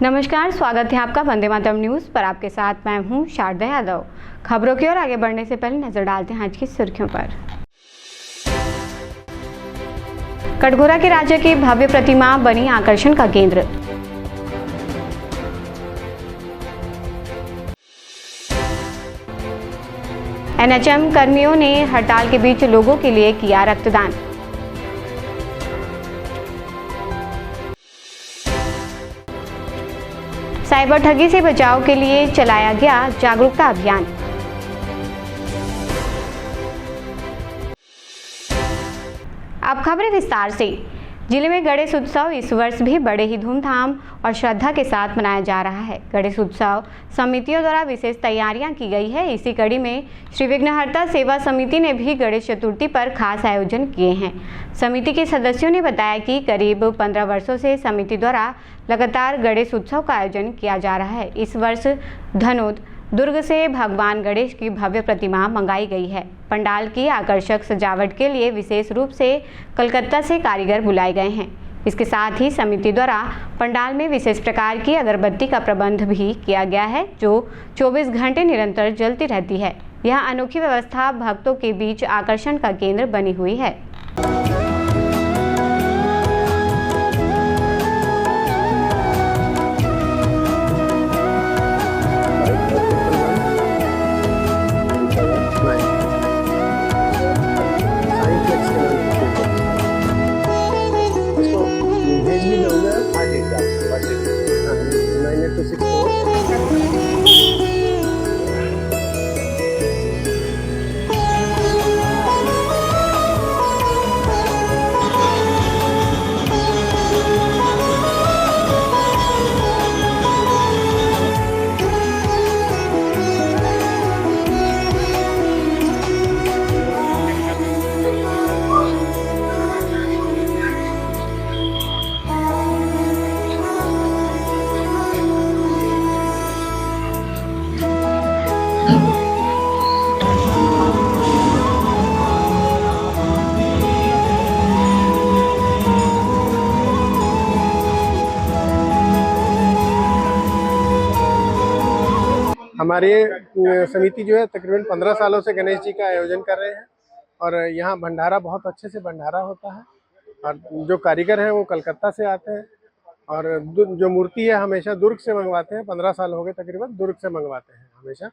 नमस्कार, स्वागत है आपका वंदे मातरम न्यूज़ पर। आपके साथ मैं हूं शारदा यादव। खबरों की ओर आगे बढ़ने से पहले नजर डालते हैं आज की सुर्खियों पर। कटघोरा के राजा की भव्य प्रतिमा बनी आकर्षण का केंद्र। एनएचएम कर्मियों ने हड़ताल के बीच लोगों के लिए किया रक्तदान। साइबर ठगी से बचाव के लिए चलाया गया जागरूकता अभियान। अब खबरें विस्तार से। जिले में गणेश उत्सव इस वर्ष भी बड़े ही धूमधाम और श्रद्धा के साथ मनाया जा रहा है। गणेश उत्सव समितियों द्वारा विशेष तैयारियां की गई है। इसी कड़ी में श्री विघ्नहर्ता सेवा समिति ने भी गणेश चतुर्थी पर खास आयोजन किए हैं। समिति के सदस्यों ने बताया कि करीब 15 वर्षों से समिति द्वारा लगातार गणेश उत्सव का आयोजन किया जा रहा है। इस वर्ष धनोद दुर्ग से भगवान गणेश की भव्य प्रतिमा मंगाई गई है। पंडाल की आकर्षक सजावट के लिए विशेष रूप से कलकत्ता से कारीगर बुलाए गए हैं। इसके साथ ही समिति द्वारा पंडाल में विशेष प्रकार की अगरबत्ती का प्रबंध भी किया गया है, जो 24 घंटे निरंतर जलती रहती है। यह अनोखी व्यवस्था भक्तों के बीच आकर्षण का केंद्र बनी हुई है। हमारी समिति जो है तकरीबन 15 सालों से गणेश जी का आयोजन कर रहे हैं और यहाँ भंडारा बहुत अच्छे से भंडारा होता है। और जो कारीगर हैं वो कलकत्ता से आते हैं और जो मूर्ति है हमेशा दुर्ग से मंगवाते हैं। 15 साल हो गए तकरीबन दुर्ग से मंगवाते हैं हमेशा।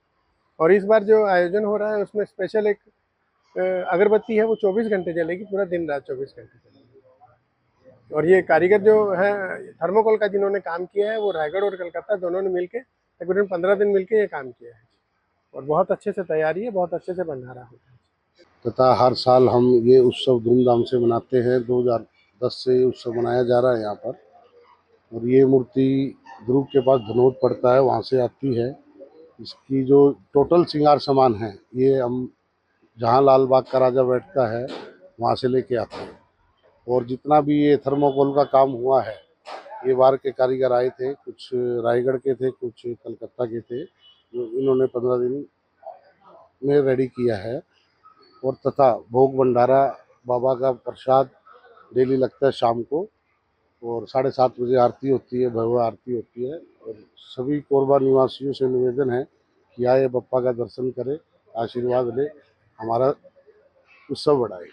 और इस बार जो आयोजन हो रहा है उसमें स्पेशल एक अगरबत्ती है, वो 24 घंटे जलेगी, पूरा दिन रात 24 घंटे चलेगी। और ये कारीगर जो है थर्मोकोल का जिन्होंने काम किया है वो रायगढ़ और कलकत्ता दोनों ने मिलकर तकरीबन 15 दिन मिलकर ये काम किया है और बहुत अच्छे से तैयारी है, बहुत अच्छे से भंडारा होता है। तथा हर साल हम ये उत्सव धूमधाम से मनाते हैं। 2010 से उत्सव मनाया जा रहा है यहाँ पर। और ये मूर्ति दुर्ग के पास धनोद पड़ता है, वहाँ से आती है। इसकी जो टोटल श्रृंगार सामान है ये हम जहाँ लाल बाग का राजा बैठता है वहाँ से लेके आते हैं। और जितना भी ये थर्मोकोल का काम हुआ है, ये बाहर के कारीगर आए थे, कुछ रायगढ़ के थे, कुछ कलकत्ता के थे, जो इन्होंने 15 दिन में रेडी किया है। और तथा भोग भंडारा बाबा का प्रसाद डेली लगता है शाम को, और 7:30 बजे आरती होती है, भव्य आरती होती है। और सभी कोरबा निवासियों से निवेदन है कि आए बप्पा का दर्शन करें, आशीर्वाद ले, हमारा उत्सव बढ़ाए।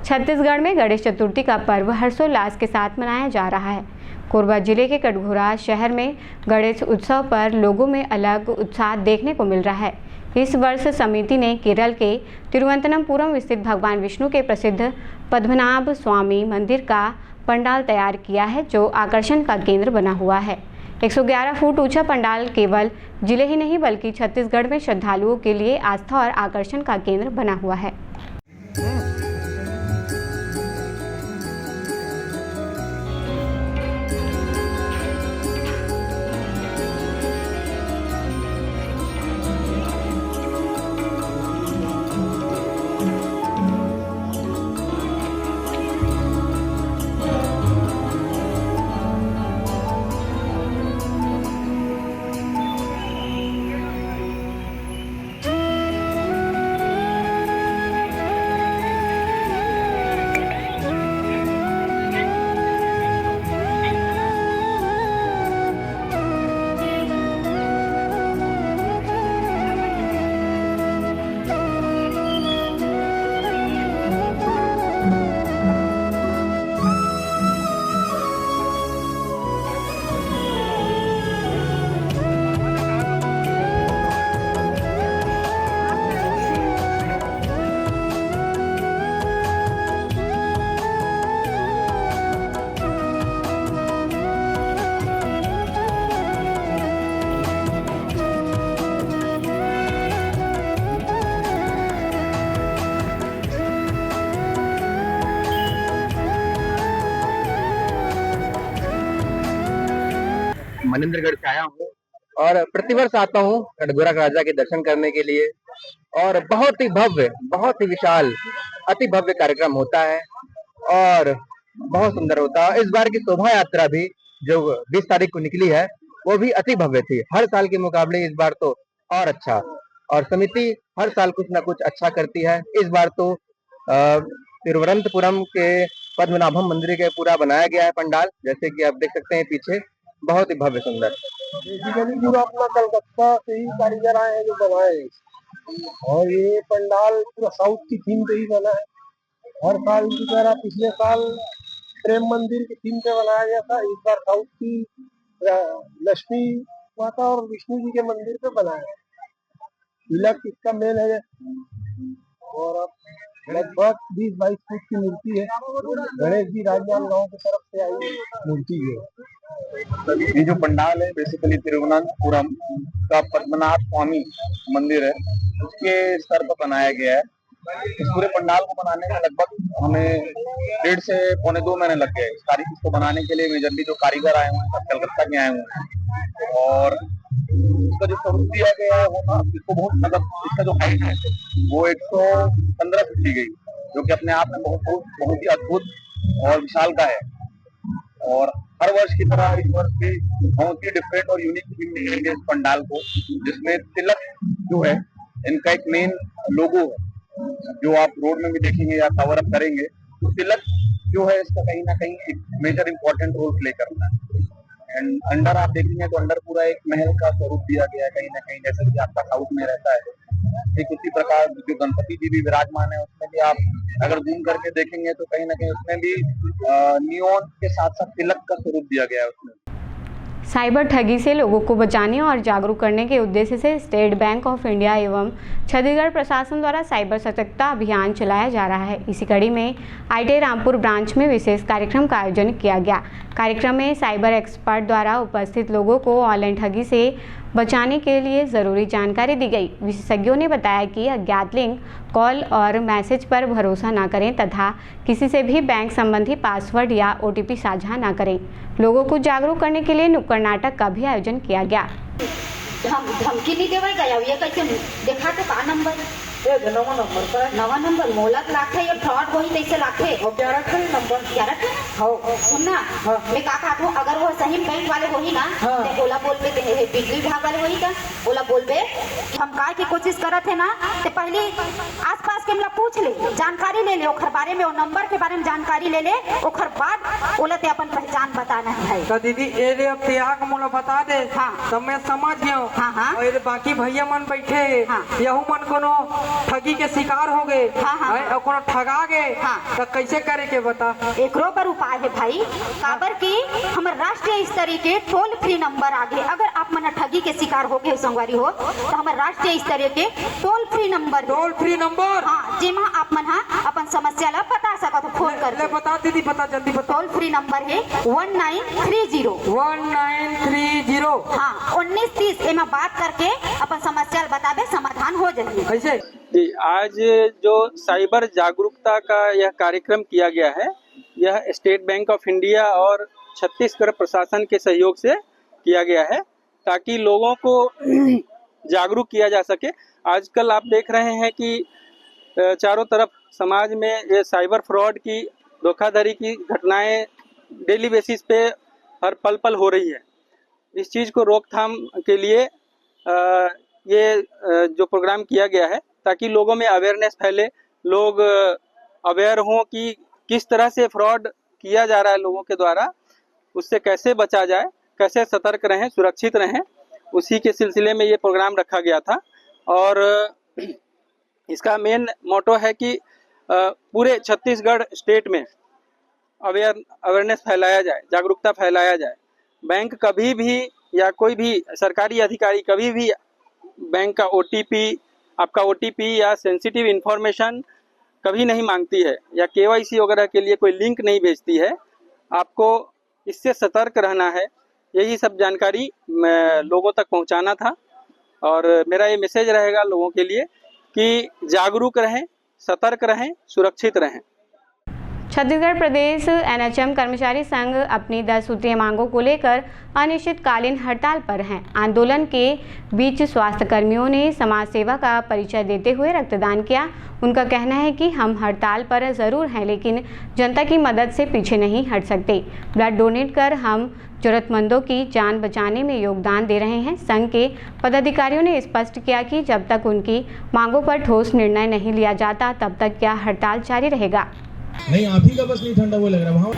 छत्तीसगढ़ में गणेश चतुर्थी का पर्व हर्षोल्लास के साथ मनाया जा रहा है। कोरबा जिले के कटघोरा शहर में गणेश उत्सव पर लोगों में अलग उत्साह देखने को मिल रहा है। इस वर्ष समिति ने केरल के तिरुवनंतपुरम स्थित भगवान विष्णु के प्रसिद्ध पद्मनाभ स्वामी मंदिर का पंडाल तैयार किया है, जो आकर्षण का केंद्र बना हुआ है। 111 फुट ऊंचा पंडाल केवल जिले ही नहीं बल्कि छत्तीसगढ़ में श्रद्धालुओं के लिए आस्था और आकर्षण का केंद्र बना हुआ है। मनिंद्रगढ़ से आया हूँ और प्रतिवर्ष आता हूँ कटघोरा राजा के दर्शन करने के लिए। और बहुत ही भव्य, बहुत ही विशाल, अति भव्य कार्यक्रम होता है और बहुत सुंदर होता है। इस बार की शोभा यात्रा भी जो 20 तारीख को निकली है वो भी अति भव्य थी। हर साल के मुकाबले इस बार तो और अच्छा, और समिति हर साल कुछ ना कुछ अच्छा करती है। इस बार तो तिरुवनंतपुरम के पद्मनाभम मंदिर के पूरा बनाया गया है पंडाल, जैसे कि आप देख सकते हैं पीछे, बहुत ही भव्य सुंदर। बेसिकली पूरा अपना कलकत्ता से ही कारीगर आए हैं जो बनाए हैं, और ये पंडाल पूरा साउथ की थीम पे ही बना है। हर साल की तरह पिछले साल प्रेम मंदिर की थीम पे बनाया गया था, इस बार साउथ की लक्ष्मी माता और विष्णु जी के मंदिर पे बनाया है। तिलक इसका मेन है और अब लगभग 20-22 फुट की मूर्ति है। गणेश जी राजनांदगांव की तरफ से आई मूर्ति है। ये जो पंडाल है बेसिकली तिरुवनंतपुरम का पद्मनाभ स्वामी मंदिर है, उसके स्तर पर बनाया गया है। इस पूरे पंडाल को बनाने में लगभग हमें 1.5 से पौने 2 महीने लग गए। इसको बनाने के लिए मेजरली जो कारीगर आए हुए हैं सब कलकत्ता के आए हुए हैं, और इसका जो स्वरूप दिया गया है वो इसको बहुत, मतलब इसका जो हाइट है वो 115 फीट दी गई, जो कि अपने आप में बहुत ही अद्भुत और विशाल का है। और हर वर्ष की तरह इस वर्ष भी बहुत ही डिफरेंट और यूनिक थीम मिलेंगे इस पंडाल को, जिसमें तिलक जो है इनका एक मेन लोगो है, जो आप रोड में भी देखेंगे या कवर अप करेंगे तो तिलक जो है इसका कहीं ना कहीं एक मेजर इंपॉर्टेंट रोल प्ले करता है। एंड अंडर आप देखेंगे तो अंडर पूरा एक महल का स्वरूप दिया गया है, कहीं ना कहीं जैसे कि आपका साउथ में रहता है। ठीक उसी प्रकार जो गणपति जी भी विराजमान है उसमें भी आप अगर जूम करके देखेंगे तो कहीं ना कहीं उसमें भी नियॉन के साथ साथ तिलक का स्वरूप दिया गया है उसमें। साइबर ठगी से लोगों को बचाने और जागरूक करने के उद्देश्य से स्टेट बैंक ऑफ इंडिया एवं छत्तीसगढ़ प्रशासन द्वारा साइबर सतर्कता अभियान चलाया जा रहा है। इसी कड़ी में IIT रामपुर ब्रांच में विशेष कार्यक्रम का आयोजन किया गया। कार्यक्रम में साइबर एक्सपर्ट द्वारा उपस्थित लोगों को ऑनलाइन ठगी से बचाने के लिए ज़रूरी जानकारी दी गई। विशेषज्ञों ने बताया कि अज्ञात लिंक, कॉल और मैसेज पर भरोसा न करें तथा किसी से भी बैंक संबंधी पासवर्ड या OTP साझा न करें। लोगों को जागरूक करने के लिए नुक्कड़ नाटक का भी आयोजन किया गया। धमकी नहीं देवल गया, ये कैसे देखा तो का नंबर नवा नंबर मोलक लाखे ये फ्रॉड वही कैसे लाखे क्या रखे नंबर सुनना मैं का कहता हूँ, अगर वो सही बैंक वाले वही ना तो ओला बोल पे बिजली विभाग वाले वही था, ओला बोल पे हम काय की कोशिश करत है ना, तो पहले आसपास के मतलब पूछ ले, जानकारी ले ले ओखर बारे में, वो नंबर के बारे में जानकारी ले ले, ओखर बाद ओला ते अपन पहचान बताना है। तो दीदी ये रे अब त्याग मोला बता दे, हाँ तब मैं समझ गया। हाँ और बाकी भैया मन बैठे हाँ यहू मन कोनो ठगी के शिकार हो गए, हाँ कोनो ठगा गए, हाँ तो कैसे करे के बता। एकरो पर उपाय है भाई, काबर की हमारे राष्ट्रीय स्तरीय के टोल फ्री नंबर आगे, अगर आप मन ठगी के शिकार हो गए संगवारी हो तो हमारे राष्ट्रीय स्तरीय के टोल फ्री नंबर हाँ जिमा आप मन अपन समस्या ला बता सकते हो फोन कर। बता दीदी, बता जल्दी बता। टोल फ्री नंबर है 1930 हाँ 1930 एमा बात करके अपन समस्या बताबे, समाधान हो जाएगी। कैसे जी, आज जो साइबर जागरूकता का यह कार्यक्रम किया गया है, यह स्टेट बैंक ऑफ इंडिया और छत्तीसगढ़ प्रशासन के सहयोग से किया गया है ताकि लोगों को जागरूक किया जा सके। आजकल आप देख रहे हैं कि चारों तरफ समाज में ये साइबर फ्रॉड की, धोखाधड़ी की घटनाएं डेली बेसिस पे हर पल हो रही है। इस चीज़ को रोकथाम के लिए ये जो प्रोग्राम किया गया है ताकि लोगों में अवेयरनेस फैले, लोग अवेयर हों कि किस तरह से फ्रॉड किया जा रहा है लोगों के द्वारा, उससे कैसे बचा जाए, कैसे सतर्क रहें, सुरक्षित रहें। उसी के सिलसिले में ये प्रोग्राम रखा गया था और इसका मेन मोटो है कि पूरे छत्तीसगढ़ स्टेट में अवेयरनेस फैलाया जाए, जागरूकता फैलाया जाए। बैंक कभी भी या कोई भी सरकारी अधिकारी कभी भी बैंक का आपका OTP या सेंसिटिव इंफॉर्मेशन कभी नहीं मांगती है या KYC वगैरह के लिए कोई लिंक नहीं भेजती है। आपको इससे सतर्क रहना है, यही सब जानकारी लोगों तक पहुंचाना था और मेरा ये मैसेज रहेगा लोगों के लिए कि जागरूक रहें, सतर्क रहें, सुरक्षित रहें। छत्तीसगढ़ प्रदेश एनएचएम कर्मचारी संघ अपनी 10 सूत्रीय मांगों को लेकर अनिश्चितकालीन हड़ताल पर हैं। आंदोलन के बीच स्वास्थ्य कर्मियों ने समाज सेवा का परिचय देते हुए रक्तदान किया। उनका कहना है कि हम हड़ताल पर ज़रूर हैं, लेकिन जनता की मदद से पीछे नहीं हट सकते। ब्लड डोनेट कर हम जरूरतमंदों की जान बचाने में योगदान दे रहे हैं। संघ के पदाधिकारियों ने स्पष्ट किया कि जब तक उनकी मांगों पर ठोस निर्णय नहीं लिया जाता, तब तक यह हड़ताल जारी रहेगा। नहीं, आप ही का बस नहीं ठंडा हुआ लग रहा वहाँ।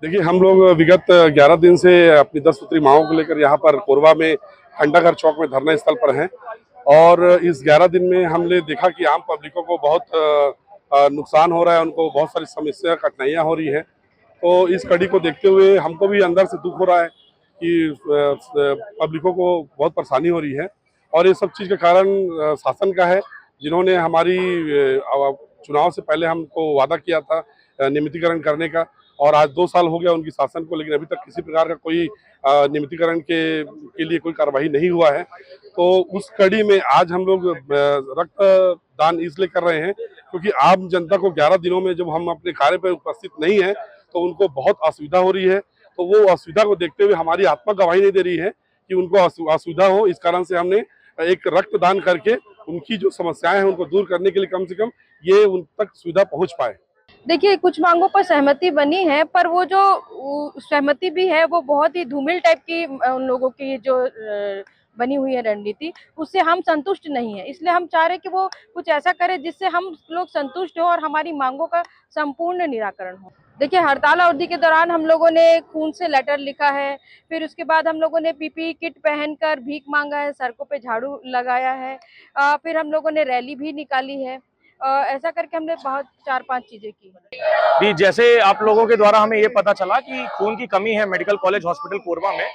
देखिए, हम लोग विगत 11 दिन से अपनी 10 सूत्री मांगों को लेकर यहाँ पर कोरबा में घंटाघर चौक में धरना स्थल पर हैं और इस 11 दिन में हमने देखा कि आम पब्लिकों को बहुत नुकसान हो रहा है, उनको बहुत सारी समस्या कठिनाइयाँ हो रही है। तो इस कड़ी को देखते हुए हमको भी अंदर से दुख हो रहा है कि पब्लिकों को बहुत परेशानी हो रही है और ये सब चीज़ का कारण शासन का है, जिन्होंने हमारी चुनाव से पहले हमको वादा किया था नियमितीकरण करने का और आज 2 साल हो गया उनकी शासन को, लेकिन अभी तक किसी प्रकार का कोई नियमितीकरण के लिए कोई कार्रवाई नहीं हुआ है। तो उस कड़ी में आज हम लोग रक्तदान इसलिए कर रहे हैं क्योंकि आम जनता को 11 दिनों में जब हम अपने कार्य पर उपस्थित नहीं है तो उनको बहुत असुविधा हो रही है। तो वो असुविधा को देखते हुए हमारी आत्मा गवाही नहीं दे रही है कि उनको असुविधा हो। इस कारण से हमने एक रक्तदान करके उनकी जो समस्याएं हैं उनको दूर करने के लिए कम से कम ये उन तक सुविधा पहुंच पाए। देखिए, कुछ मांगों पर सहमति बनी है, पर वो जो सहमति भी है वो बहुत ही धूमिल टाइप की उन लोगों की जो बनी हुई है रणनीति, उससे हम संतुष्ट नहीं है। इसलिए हम चाह रहे कि वो कुछ ऐसा करे जिससे हम लोग संतुष्ट हो और हमारी मांगों का संपूर्ण निराकरण हो। देखिए, हड़ताल अवधि के दौरान हम लोगों ने खून से लेटर लिखा है, फिर उसके बाद हम लोगों ने पीपीई किट पहनकर भीख मांगा है, सड़कों पे झाड़ू लगाया है, फिर हम लोगों ने रैली भी निकाली है। ऐसा करके हमने बहुत 4-5 चीजें की जी। जैसे आप लोगों के द्वारा हमें ये पता चला कि खून की कमी है मेडिकल कॉलेज हॉस्पिटल कोरबा में,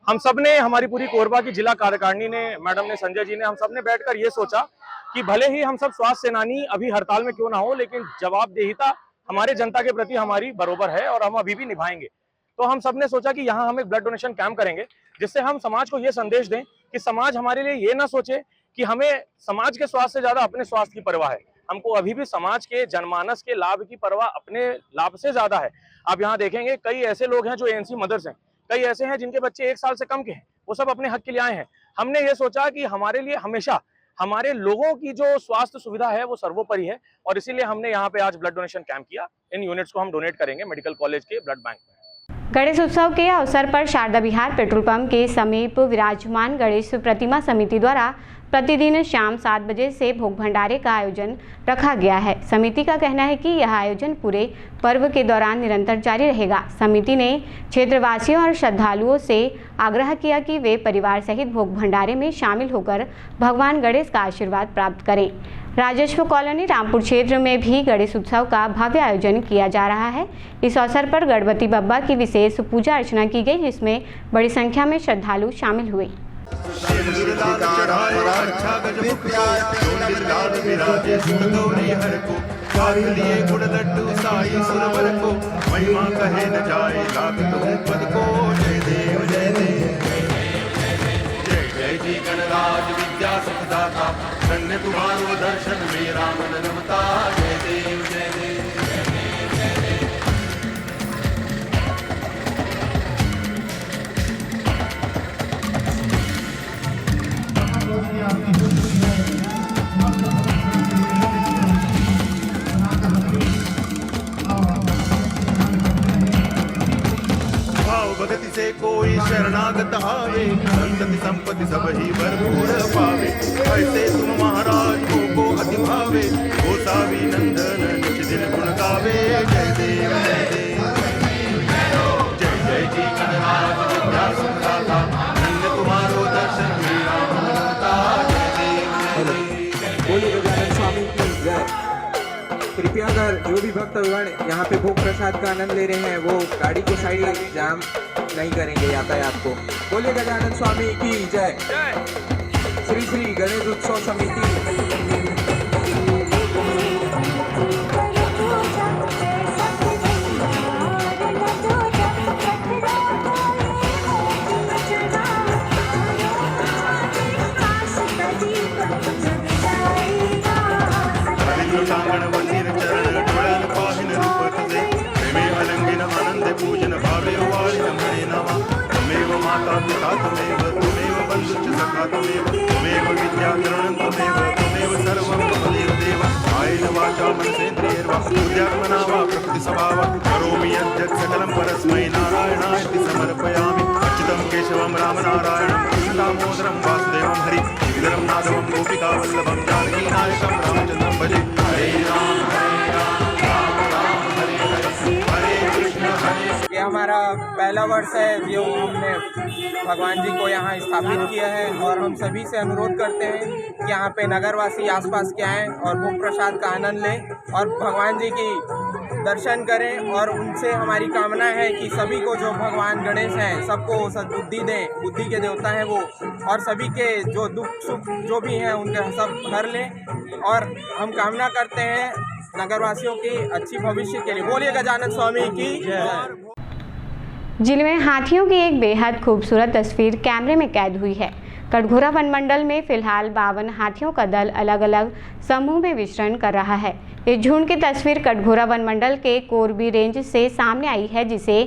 हम सब ने, हमारी पूरी कोरबा की जिला कार्यकारिणी ने, मैडम ने, संजय जी ने, हम सब ने बैठकर ये सोचा कि भले ही हम सब स्वास्थ्य सेनानी अभी हड़ताल में क्यों ना हो, लेकिन जवाबदेहिता हमारे जनता के प्रति हमारी बरोबर है और हम अभी भी निभाएंगे। तो हम सब ने सोचा कि यहाँ हम एक ब्लड डोनेशन कैंप करेंगे, जिससे हम समाज को ये संदेश दें कि समाज हमारे लिए ये ना सोचे कि हमें समाज के स्वास्थ्य से ज्यादा अपने स्वास्थ्य की परवाह है। हमको अभी भी समाज के जनमानस के लाभ की परवाह अपने लाभ से ज्यादा है। आप यहाँ देखेंगे कई ऐसे लोग हैं जो एएनसी मदर्स हैं, कई ऐसे हैं जिनके बच्चे 1 साल से कम के हैं, वो सब अपने हक के लिए आए हैं। हमने ये सोचा कि हमारे लिए हमेशा हमारे लोगों की जो स्वास्थ्य सुविधा है वो सर्वोपरि है और इसीलिए हमने यहाँ पे आज ब्लड डोनेशन कैंप किया। इन यूनिट्स को हम डोनेट करेंगे मेडिकल कॉलेज के ब्लड बैंक में। गणेश उत्सव के अवसर पर शारदा विहार पेट्रोल पंप के समीप विराजमान गणेश प्रतिमा समिति द्वारा प्रतिदिन शाम 7 बजे से भोग भंडारे का आयोजन रखा गया है। समिति का कहना है कि यह आयोजन पूरे पर्व के दौरान निरंतर जारी रहेगा। समिति ने क्षेत्रवासियों और श्रद्धालुओं से आग्रह किया कि वे परिवार सहित भोग भंडारे में शामिल होकर भगवान गणेश का आशीर्वाद प्राप्त करें। राजस्व कॉलोनी रामपुर क्षेत्र में भी गणेश उत्सव का भव्य आयोजन किया जा रहा है। इस अवसर पर गणपति बप्पा की विशेष पूजा अर्चना की गई, जिसमें बड़ी संख्या में श्रद्धालु शामिल हुए। महिमा कहे न जाए लाख तुम पद को। जय देव जय देव जय जय जी गणराज विद्या सुखदाता, धन्य तुम्हारो दर्शन मेरा मन रमता। जय देव जय देव। भगति से कोई शरणागत आवे, संतति संपत्ति सब ही भरपूर पावे। ऐसे तुम महाराज को अति भावे, गोसावी नंदन निज दिन गुण गावे। जय देव जय देव जय जय जी गणराज विद्या सुखदाता, धन्य तुम्हारो दर्शन मेरा मन रमता। जय देव जय देव। बोलिए गजानन स्वामी की जय। कृपया कर जो भी भक्तगण यहाँ पे भोग प्रसाद का आनंद ले रहे हैं वो गाड़ी को साइड जाम नहीं करेंगे यातायात को। बोलिए गजानन स्वामी की जय। श्री श्री गणेश उत्सव समिति। पिता त्वमेव त्वमेव बन्धुश्च सखा त्वमेव त्वमेव विद्या तरुणं त्वमेव त्वमेव सर्वं मम देवदेव कायेन वाचा मनसेन्द्रियैर्वा बुद्ध्यात्मना वा प्रकृतिस्वभावात् करोमि यद्यत् सकलं परस्मै नारायणायति समर्पयामि अच्युतं केशवं रामनारायणं कृष्णदामोदरं वासुदेवं हरि गिरिधरं माधवं गोपिकावल्लभं जानकीनायकं रामचन्द्रं भजे हरे राम राम राम हरे हरे हरे कृष्ण हरे। ये हमारा पहला वर्ष है जो हमने भगवान जी को यहाँ स्थापित किया है और हम सभी से अनुरोध करते हैं कि यहाँ पे नगरवासी आसपास के आएँ और भोग प्रसाद का आनंद लें और भगवान जी की दर्शन करें। और उनसे हमारी कामना है कि सभी को जो भगवान गणेश हैं सबको सद्बुद्धि दें, बुद्धि के देवता हैं वो, और सभी के जो दुख सुख जो भी हैं उनके सब हर लें। और हम कामना करते हैं नगरवासियों की अच्छी भविष्य के लिए। बोलिए गजानन स्वामी की जय। जिले में हाथियों की एक बेहद खूबसूरत तस्वीर कैमरे में कैद हुई है। कटघोरा वन मंडल में फिलहाल 52 हाथियों का दल अलग अलग समूह में विचरण कर रहा है। इस झुंड की तस्वीर कटघोरा वन मंडल के कोरबी रेंज से सामने आई है, जिसे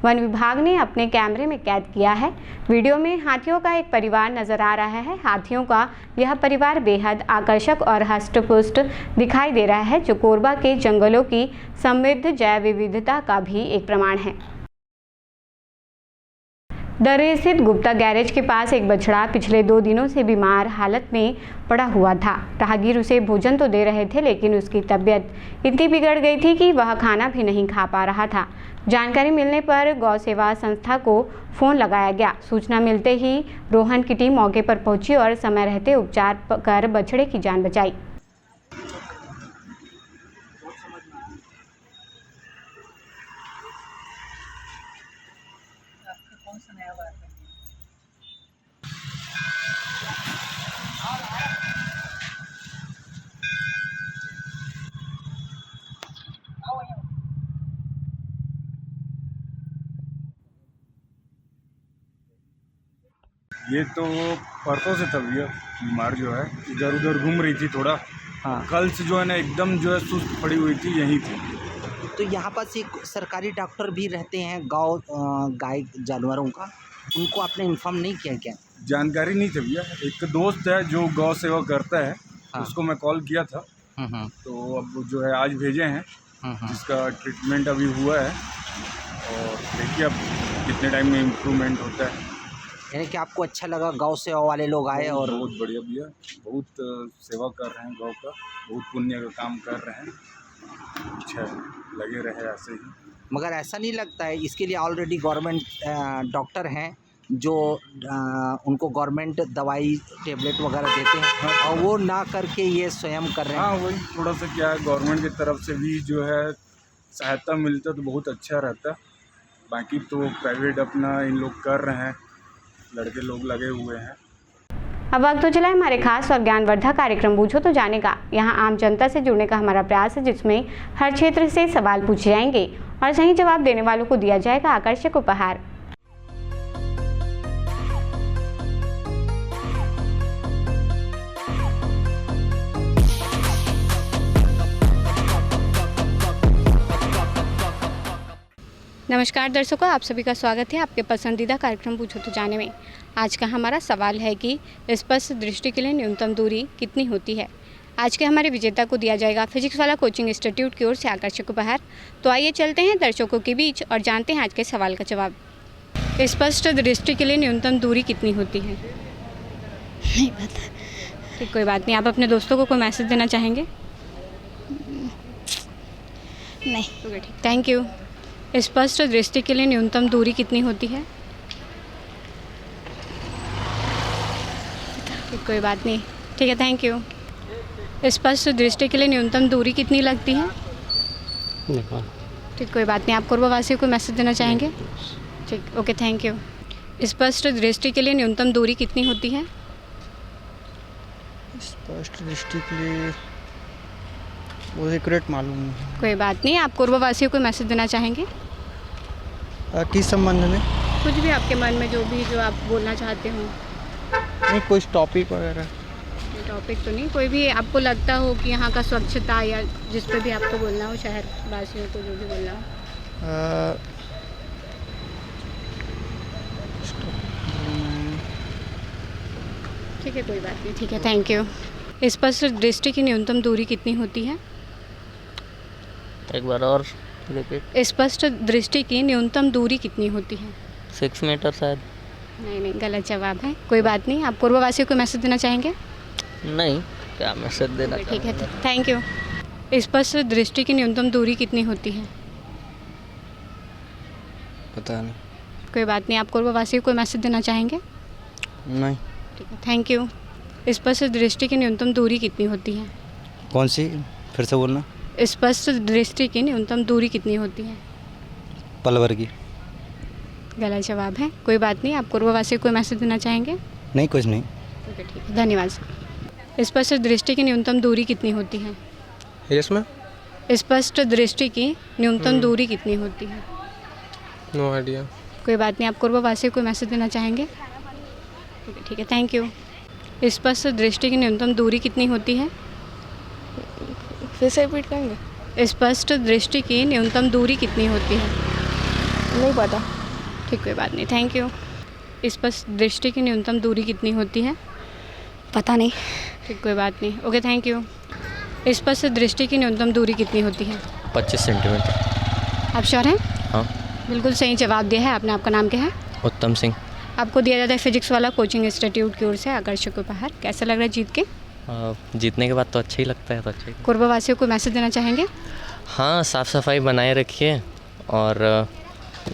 वन विभाग ने अपने कैमरे में कैद किया है। वीडियो में हाथियों का एक परिवार नजर आ रहा है। हाथियों का यह परिवार बेहद आकर्षक और हष्ट-पुष्ट दिखाई दे रहा है, जो कोरबा के जंगलों की समृद्ध जैव विविधता का भी एक प्रमाण है। दर्रे स्थित गुप्ता गैरेज के पास एक बछड़ा पिछले 2 दिनों से बीमार हालत में पड़ा हुआ था। राहगीर उसे भोजन तो दे रहे थे, लेकिन उसकी तबीयत इतनी बिगड़ गई थी कि वह खाना भी नहीं खा पा रहा था। जानकारी मिलने पर गौ सेवा संस्था को फोन लगाया गया। सूचना मिलते ही रोहन की टीम मौके पर पहुंची और समय रहते उपचार कर बछड़े की जान बचाई। ये तो परसों से तब ये बीमार जो है इधर उधर घूम रही थी थोड़ा। हाँ। कल से जो है ना एकदम जो है सुस्त पड़ी हुई थी, यहीं थी। तो यहाँ पास एक सरकारी डॉक्टर भी रहते हैं गाय जानवरों का, उनको आपने इन्फॉर्म नहीं किया क्या? जानकारी नहीं थी भैया। एक दोस्त है जो गौ सेवा करता है, हाँ। उसको मैं कॉल किया था। तो अब जो है आज भेजे हैं, जिसका ट्रीटमेंट अभी हुआ है और देखिए अब कितने टाइम में इम्प्रूवमेंट होता है। यानी कि आपको अच्छा लगा गौ सेवा वाले लोग आए? और बहुत बढ़िया भैया, बहुत सेवा कर रहे हैं गौ का, बहुत पुण्य का काम कर रहे हैं। अच्छा लगे रहे ऐसे ही। मगर ऐसा नहीं लगता है इसके लिए ऑलरेडी गवर्नमेंट डॉक्टर हैं जो उनको गवर्नमेंट दवाई टेबलेट वगैरह देते हैं, हाँ। और वो ना करके ये स्वयं कर रहे हैं? हाँ वही थोड़ा सा क्या है, गवर्नमेंट की तरफ से भी जो है सहायता मिलता तो बहुत अच्छा रहता। बाकी तो प्राइवेट अपना इन लोग कर रहे हैं, लड़के लोग लगे हुए हैं। अब वक्त तो चला हमारे खास और ज्ञानवर्धक कार्यक्रम पूछो तो जाने का। यहाँ आम जनता से जुड़ने का हमारा प्रयास है, जिसमें हर क्षेत्र से सवाल पूछे जाएंगे और सही जवाब देने वालों को दिया जाएगा आकर्षक उपहार। नमस्कार दर्शकों, आप सभी का स्वागत है आपके पसंदीदा कार्यक्रम पूछो तो जाने में। आज का हमारा सवाल है कि स्पष्ट दृष्टि के लिए न्यूनतम दूरी कितनी होती है। आज के हमारे विजेता को दिया जाएगा फिजिक्स वाला कोचिंग इंस्टीट्यूट की ओर से आकर्षक उपहार। तो आइए चलते हैं दर्शकों के बीच और जानते हैं आज के सवाल का जवाब। स्पष्ट दृष्टि के लिए न्यूनतम दूरी कितनी होती है? नहीं पता। ठीक, कोई बात नहीं। आप अपने दोस्तों को कोई मैसेज देना चाहेंगे? नहीं। ठीक, थैंक यू। स्पष्ट दृष्टि के लिए न्यूनतम दूरी कितनी होती है? कोई बात नहीं, ठीक है, थैंक यू। स्पष्ट दृष्टि के लिए न्यूनतम दूरी कितनी लगती है? ठीक, कोई बात नहीं। आप कोरबावासियों को मैसेज देना चाहेंगे? ठीक, ओके, थैंक यू। स्पष्ट दृष्टि के लिए न्यूनतम दूरी कितनी होती है? स्पष्ट दृष्टि के लिए वो एक्यूरेट मालूम है। कोई बात नहीं। आप कोरबावासियों को मैसेज देना चाहेंगे? किस संबंध में? कुछ भी आपके मन में जो आप बोलना चाहते हो। नहीं, कोई टॉपिक वगैरह? टॉपिक तो नहीं, कोई भी आपको लगता हो कि यहाँ का स्वच्छता या जिस पे भी आपको बोलना हो, शहर वासियों को जो भी बोलना हो। ठीक है, कोई बात नहीं, ठीक है, थैंक यू। स्पष्ट दृष्टि की न्यूनतम दूरी कितनी होती है? एक बार और रिपीट। स्पष्ट दृष्टि की न्यूनतम दूरी कितनी होती है? 6 मीटर शायद। नहीं, गलत जवाब है। कोई बात नहीं, आप पूर्ववासियों को मैसेज देना चाहेंगे? नहीं, क्या मैसेज देना? ठीक है, थैंक यू। स्पष्ट दृष्टि की न्यूनतम दूरी कितनी होती है? पता नहीं। कोई बात नहीं, आप पूर्ववासियों को मैसेज देना चाहेंगे? नहीं। ठीक है, थैंक यू। स्पष्ट दृष्टि की न्यूनतम दूरी कितनी होती है? कौन सी, फिर से बोलना। स्पष्ट दृष्टि की न्यूनतम दूरी कितनी होती है? पल भर की। गलत जवाब है। कोई बात नहीं, आप पूर्ववासियों को मैसेज देना चाहेंगे? नहीं, कुछ नहीं। ओके, ठीक है, धन्यवाद। स्पष्ट दृष्टि की न्यूनतम दूरी कितनी होती है? इसमें स्पष्ट दृष्टि की न्यूनतम दूरी कितनी होती है? No idea. कोई बात नहीं, आप पूर्ववासियों को मैसेज देना चाहेंगे? ओके, ठीक है, थैंक यू। स्पष्ट दृष्टि की न्यूनतम दूरी कितनी होती है? फिर से रिपीट करेंगे? स्पष्ट दृष्टि की न्यूनतम दूरी कितनी होती है? नहीं पता। ठीक, कोई बात नहीं, थैंक यू। स्पष्ट दृष्टि की न्यूनतम दूरी कितनी होती है? पता नहीं। ठीक, कोई बात नहीं, ओके, थैंक यू। स्पष्ट दृष्टि की न्यूनतम दूरी कितनी होती है? 25 सेंटीमीटर। आप श्योर हैं? हाँ, बिल्कुल सही जवाब दिया है आपने। आपका नाम क्या है? उत्तम सिंह। आपको दिया जाता है फिजिक्स वाला कोचिंग इंस्टीट्यूट की ओर से आकर्षक उपहार। कैसा लग रहा है जीत के? जीतने के बाद तो अच्छा ही लगता है। तो अच्छा ही। पूर्ववासियों को मैसेज देना चाहेंगे? हाँ, साफ़ सफाई बनाए रखिए और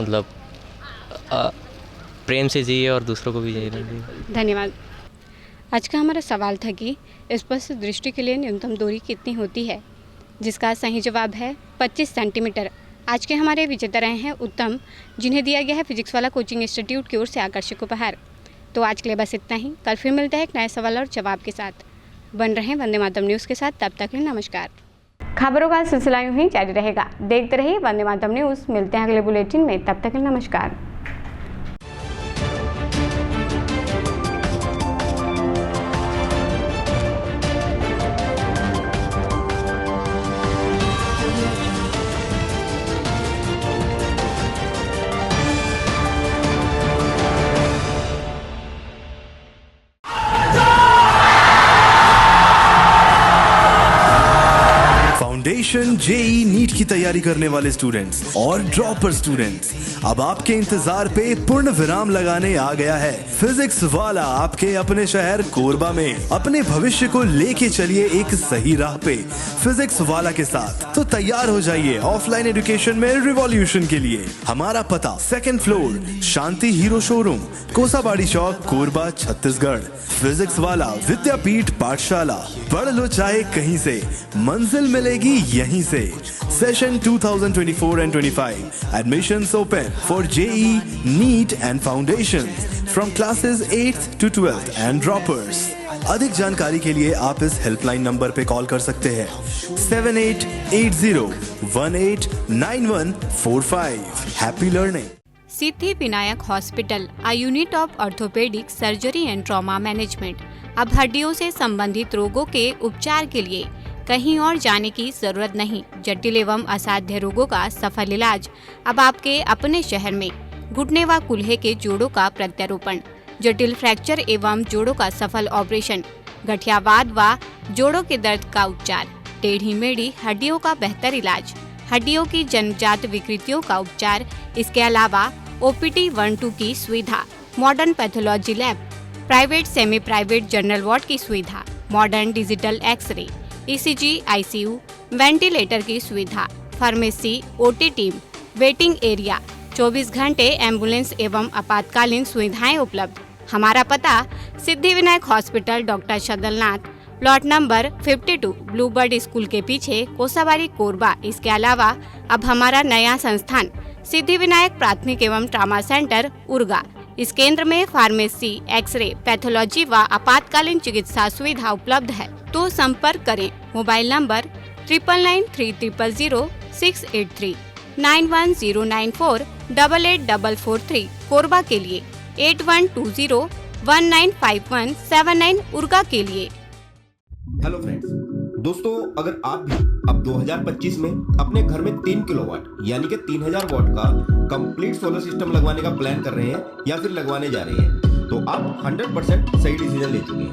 मतलब प्रेम से जिए और दूसरों को भी जीने दीजिए। धन्यवाद। आज का हमारा सवाल था कि स्पष्ट दृष्टि के लिए न्यूनतम दूरी कितनी होती है, जिसका सही जवाब है 25 सेंटीमीटर। आज के हमारे विजेता रहे हैं उत्तम, जिन्हें दिया गया है फिजिक्स वाला कोचिंग इंस्टीट्यूट की ओर से आकर्षक उपहार। तो आज के लिए बस इतना ही। कल फिर मिलते हैं एक नए सवाल और जवाब के साथ। बन रहे वंदे मातरम न्यूज़ के साथ। तब तक के लिए नमस्कार। खबरों का सिलसिला यूं ही जारी रहेगा। देखते रहिए वंदे मातरम न्यूज़। मिलते हैं अगले बुलेटिन में, तब तक के लिए नमस्कार। फाउंडेशन जेई नीट की तैयारी करने वाले स्टूडेंट्स और ड्रॉपर स्टूडेंट्स, अब आपके इंतजार पे पूर्ण विराम लगाने आ गया है फिजिक्स वाला आपके अपने शहर कोरबा में। अपने भविष्य को लेके चलिए एक सही राह पे फिजिक्स वाला के साथ। तो तैयार हो जाइए ऑफलाइन एजुकेशन में रिवॉल्यूशन के लिए। हमारा पता 2nd फ्लोर, शांति हीरो शोरूम, कोसाबाड़ी चौक, कोरबा, छत्तीसगढ़। फिजिक्स वाला विद्यापीठ पाठशाला। पढ़ लो चाहे कहीं से, मंजिल मिलेगी यहीं से। Session 2024 and 25. Admissions open for JEE, NEET and Foundations from classes 8th to 12th and droppers. अधिक जानकारी के लिए आप इस हेल्पलाइन नंबर पे कॉल कर सकते हैं 7880189145। Happy learning. Siddhi Vinayak hospital, a unit of orthopaedic surgery and trauma management. अब हड्डियों से संबंधित रोगों के उपचार के लिए कहीं और जाने की जरूरत नहीं। जटिल एवं असाध्य रोगों का सफल इलाज अब आपके अपने शहर में। घुटने व कूल्हे के जोड़ों का प्रत्यारोपण, जटिल फ्रैक्चर एवं जोड़ों का सफल ऑपरेशन, गठियावाद व जोड़ों के दर्द का उपचार, टेढ़ी मेढ़ी हड्डियों का बेहतर इलाज, हड्डियों की जन्मजात विकृतियों का उपचार। इसके अलावा OPT 1-2 की सुविधा, modern pathology lab, private semi private general ward की सुविधा, modern digital x-ray, ECG, ICU, ventilator की सुविधा, pharmacy, OT team, waiting area, 24 घंटे एम्बुलेंस एवं आपातकालीन सुविधाएं उपलब्ध। हमारा पता Siddhi Vinayak hospital, doctor Shadalnath, plot number 52, Bluebird school के पीछे, कोसाबाड़ी, कोरबा। इसके अलावा अब हमारा नया संस्थान सिद्धि विनायक प्राथमिक एवं ट्रामा सेंटर, उर्गा। इस केंद्र में फार्मेसी, एक्सरे, पैथोलॉजी व आपातकालीन चिकित्सा सुविधा उपलब्ध है। तो संपर्क करें। मोबाइल नंबर 9993000683, 9109488443, कोरबा के लिए 8120195179, उर्गा के लिए। हेलो फ्रेंड्स, दोस्तों अगर आप भी अब 2025 में अपने घर में 3 किलोवाट यानी कि 3000 वाट का कंप्लीट सोलर सिस्टम लगवाने का प्लान कर रहे हैं या फिर लगवाने जा रहे हैं, तो आप 100% सही डिसीजन ले चुके हैं।